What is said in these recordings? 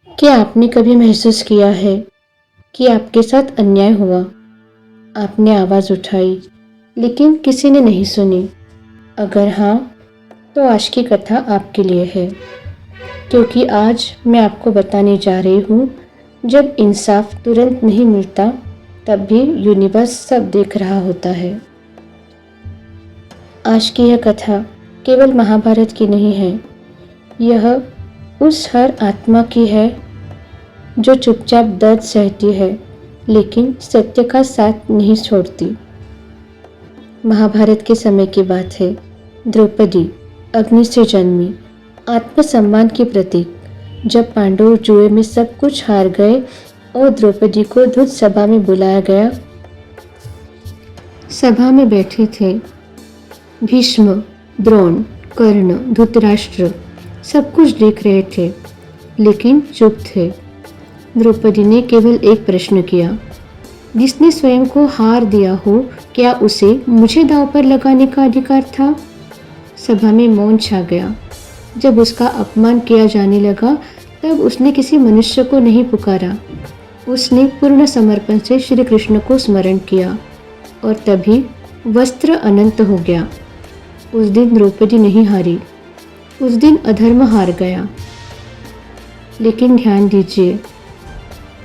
क्या आपने कभी महसूस किया है कि आपके साथ अन्याय हुआ? आपने आवाज़ उठाई, लेकिन किसी ने नहीं सुनी। अगर हाँ, तो आज की कथा आपके लिए है, क्योंकि आज मैं आपको बताने जा रही हूँ, जब इंसाफ तुरंत नहीं मिलता, तब भी यूनिवर्स सब देख रहा होता है। आज की यह कथा केवल महाभारत की नहीं है, यह उस हर आत्मा की है जो चुपचाप दर्द सहती है, लेकिन सत्य का साथ नहीं छोड़ती। महाभारत के समय की बात है। द्रौपदी, अग्नि से जन्मी, आत्मसम्मान की प्रतीक। जब पांडव जुए में सब कुछ हार गए और द्रौपदी को दूत सभा में बुलाया गया, सभा में बैठे थे भीष्म, द्रोण, कर्ण, धृतराष्ट्र। सब कुछ देख रहे थे, लेकिन चुप थे। द्रौपदी ने केवल एक प्रश्न किया, जिसने स्वयं को हार दिया हो, क्या उसे मुझे दांव पर लगाने का अधिकार था? सभा में मौन छा गया। जब उसका अपमान किया जाने लगा, तब उसने किसी मनुष्य को नहीं पुकारा। उसने पूर्ण समर्पण से श्री कृष्ण को स्मरण किया, और तभी वस्त्र अनंत हो गया। उस दिन द्रौपदी नहीं हारी, उस दिन अधर्म हार गया। लेकिन ध्यान दीजिए,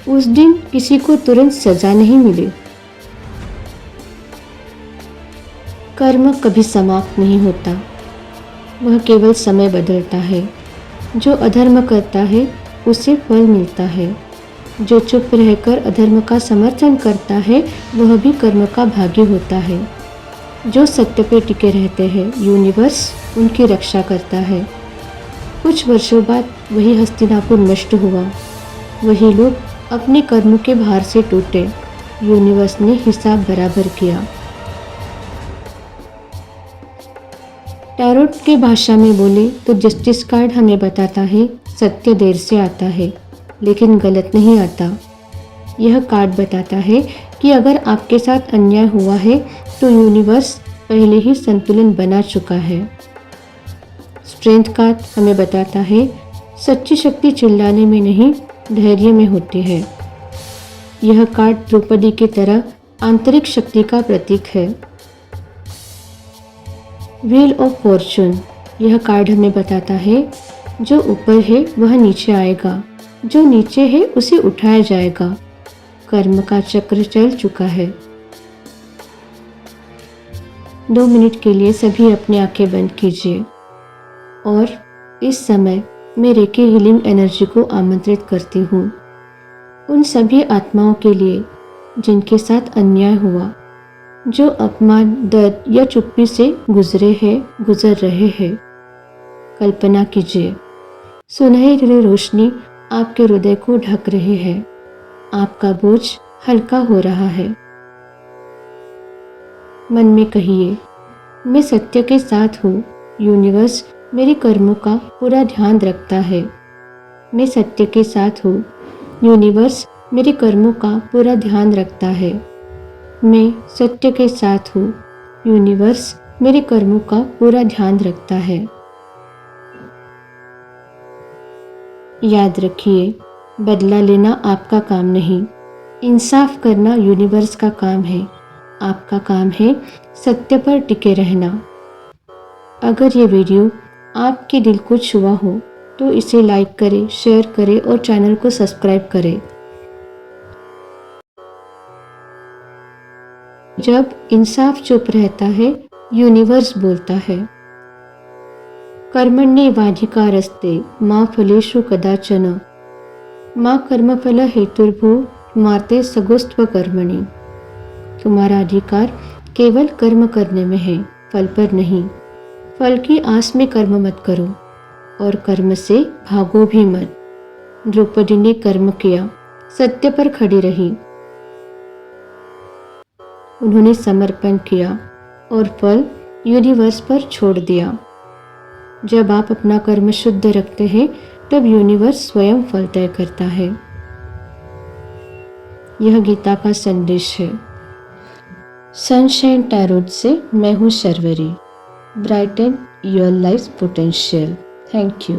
उस दिन किसी को तुरंत सजा नहीं मिली। कर्म कभी समाप्त नहीं होता, वह केवल समय बदलता है। जो अधर्म करता है उसे फल मिलता है। जो चुप रहकर अधर्म का समर्थन करता है, वह भी कर्म का भागी होता है। जो सत्य पे टिके रहते हैं, यूनिवर्स उनकी रक्षा करता है। कुछ वर्षों बाद वही हस्तिनापुर नष्ट हुआ। वही लोग अपने कर्म के भार से टूटे। यूनिवर्स ने हिसाब बराबर किया। टैरोट के भाषा में बोले तो जस्टिस कार्ड हमें बताता है, सत्य देर से आता है, लेकिन गलत नहीं आता। यह कार्ड बताता है कि अगर आपके साथ अन्याय हुआ है, तो यूनिवर्स पहले ही संतुलन बना चुका है। स्ट्रेंथ कार्ड हमें बताता है, सच्ची शक्ति चिल्लाने में नहीं, धैर्य में होती है। यह कार्ड द्रौपदी की तरह आंतरिक शक्ति का प्रतीक है। व्हील ऑफ फॉर्चून, यह कार्ड हमें बताता है, जो ऊपर है वह नीचे आएगा, जो नीचे है उसे उठाया जाएगा। कर्म का चक्र चल चुका है। 2 मिनट के लिए सभी अपनी आंखें बंद कीजिए, और इस समय मैं रेकी हीलिंग एनर्जी को आमंत्रित करती हूँ। उन सभी आत्माओं के लिए जिनके साथ अन्याय हुआ, जो अपमान, दर्द या चुप्पी से गुजर रहे हैं। कल्पना कीजिए, सुनहरी रोशनी आपके हृदय को ढक रही है। आपका बोझ हल्का हो रहा है। मन में कहिए, मैं सत्य के साथ हूँ। यूनिवर्स मेरे कर्मों का पूरा ध्यान रखता है। मैं सत्य के साथ हूँ। यूनिवर्स मेरे कर्मों का पूरा ध्यान रखता है। मैं सत्य के साथ हूँ। यूनिवर्स मेरे कर्मों का पूरा ध्यान रखता है। याद रखिए, बदला लेना आपका काम नहीं, इंसाफ करना यूनिवर्स का काम है। आपका काम है सत्य पर टिके रहना। अगर ये वीडियो आपके दिल को छुआ हो, तो इसे लाइक करें, शेयर करें और चैनल को सब्सक्राइब करें। जब इंसाफ चुप रहता है, यूनिवर्स बोलता है। कर्मण्येवाधिकारस्ते मा फलेषु कदाचन मा कर्मफल हेतुर्भुः माते सगोस्त्व कर्मणि। तुम्हारा अधिकार केवल कर्म करने में है, फल पर नहीं। फल की आस में कर्म मत करो, और कर्म से भागो भी मत। द्रौपदी ने कर्म किया, सत्य पर खड़ी रही। उन्होंने समर्पण किया और फल यूनिवर्स पर छोड़ दिया। जब आप अपना कर्म शुद्ध रखते हैं, तब यूनिवर्स स्वयं फल तय करता है। यह गीता का संदेश है। सनशाइन टैरोट से मैं हूँ Sharvari. Brighten your life potential. Thank you.